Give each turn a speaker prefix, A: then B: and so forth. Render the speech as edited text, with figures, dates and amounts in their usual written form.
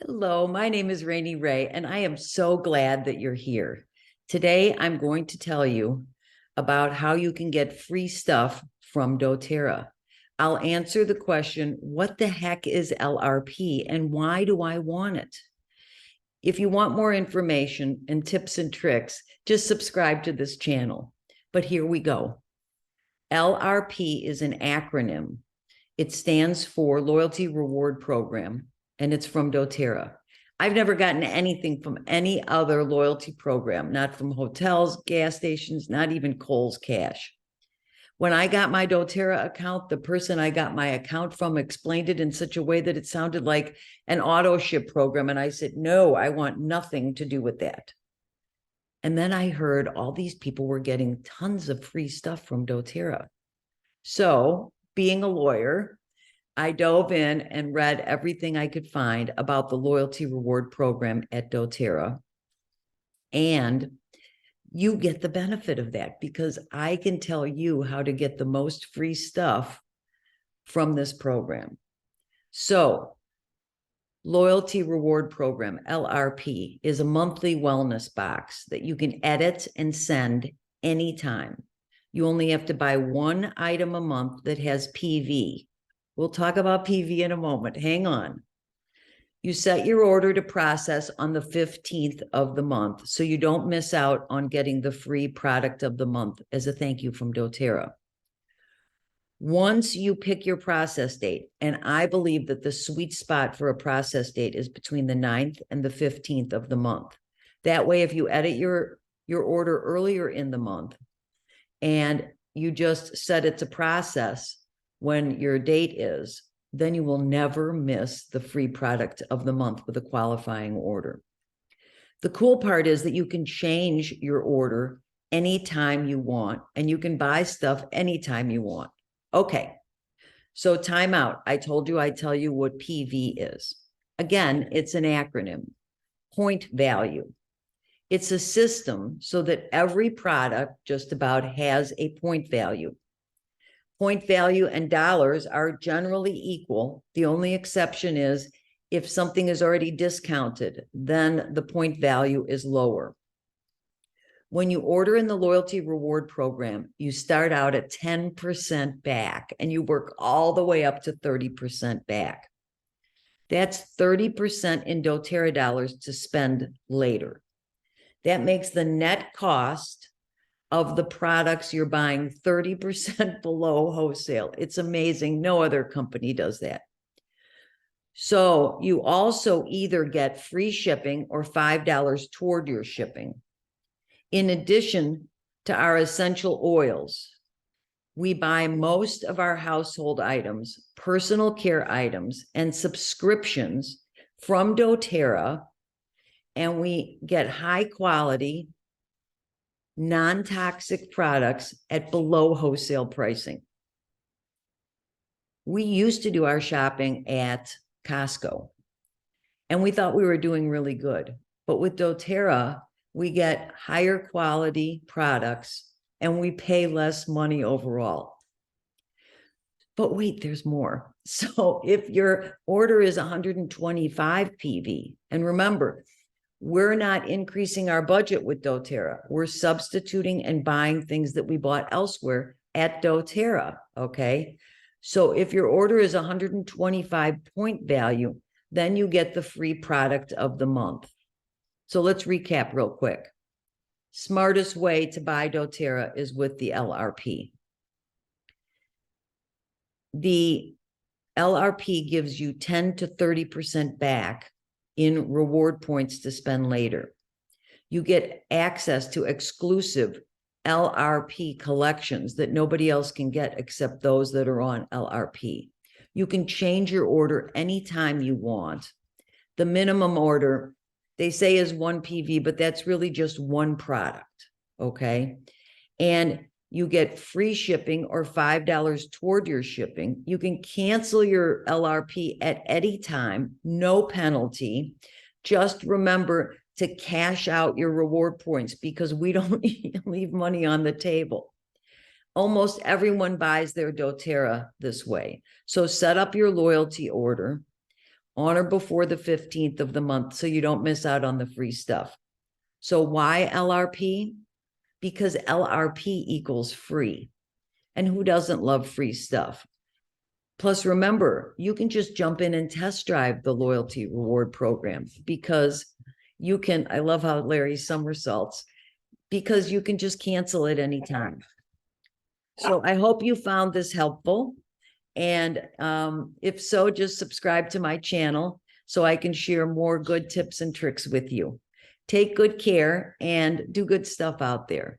A: Hello, my name is Rainey Ray, and I am so glad that you're here. Today, I'm going to tell you about how you can get free stuff from doTERRA. I'll answer the question, what the heck is LRP and why do I want it? If you want more information and tips and tricks, just subscribe to this channel. But here we go. LRP is an acronym. It stands for Loyalty Reward Program, and it's from doTERRA. I've never gotten anything from any other loyalty program, not from hotels, gas stations, not even Kohl's Cash. When I got my doTERRA account, the person I got my account from explained it in such a way that it sounded like an auto ship program. And I said, no, I want nothing to do with that. And then I heard all these people were getting tons of free stuff from doTERRA. So being a lawyer, I dove in and read everything I could find about the loyalty reward program at doTERRA. And you get the benefit of that because I can tell you how to get the most free stuff from this program. So, Loyalty Reward Program, LRP, is a monthly wellness box that you can edit and send anytime. You only have to buy one item a month that has PV. We'll talk about PV in a moment. Hang on. You set your order to process on the 15th of the month, so you don't miss out on getting the free product of the month as a thank you from doTERRA. Once you pick your process date, and I believe that the sweet spot for a process date is between the 9th and the 15th of the month. That way, if you edit your order earlier in the month and you just set it to process when your date is, then you will never miss the free product of the month with a qualifying order. The cool part is that you can change your order anytime you want, and you can buy stuff anytime you want. Okay, so time out. I told you I'd tell you what PV is. Again, it's an acronym, point value. It's a system so that every product just about has a point value. Point value and dollars are generally equal. The only exception is if something is already discounted, then the point value is lower. When you order in the loyalty reward program, you start out at 10% back and you work all the way up to 30% back. That's 30% in doTERRA dollars to spend later. That makes the net cost of the products you're buying 30% below wholesale. It's amazing. No other company does that. So you also either get free shipping or $5 toward your shipping. In addition to our essential oils, we buy most of our household items, personal care items, and subscriptions from doTERRA, and we get high quality, non-toxic products at below wholesale pricing. We used to do our shopping at Costco, and we thought we were doing really good. But with doTERRA, we get higher quality products and we pay less money overall. But wait, there's more. So if your order is 125 PV, and remember, we're not increasing our budget with doTERRA. We're substituting and buying things that we bought elsewhere at doTERRA, okay? So if your order is 125 point value, then you get the free product of the month. So let's recap real quick. Smartest way to buy doTERRA is with the LRP. The LRP gives you 10 to 30% back in reward points to spend later. You get access to exclusive LRP collections that nobody else can get except those that are on LRP. You can change your order anytime you want. The minimum order, they say, is 1 PV, but that's really just one product, okay? And you get free shipping or $5 toward your shipping. You can cancel your LRP at any time, no penalty. Just remember to cash out your reward points because we don't leave money on the table. Almost everyone buys their doTERRA this way. So set up your loyalty order. on or before the 15th of the month so you don't miss out on the free stuff. So why LRP? Because LRP equals free. And who doesn't love free stuff? Plus, remember, you can just jump in and test drive the loyalty reward program because you can. I love how Larry somersaults because you can just cancel it anytime. So I hope you found this helpful. And if so, just subscribe to my channel so I can share more good tips and tricks with you. Take good care and do good stuff out there.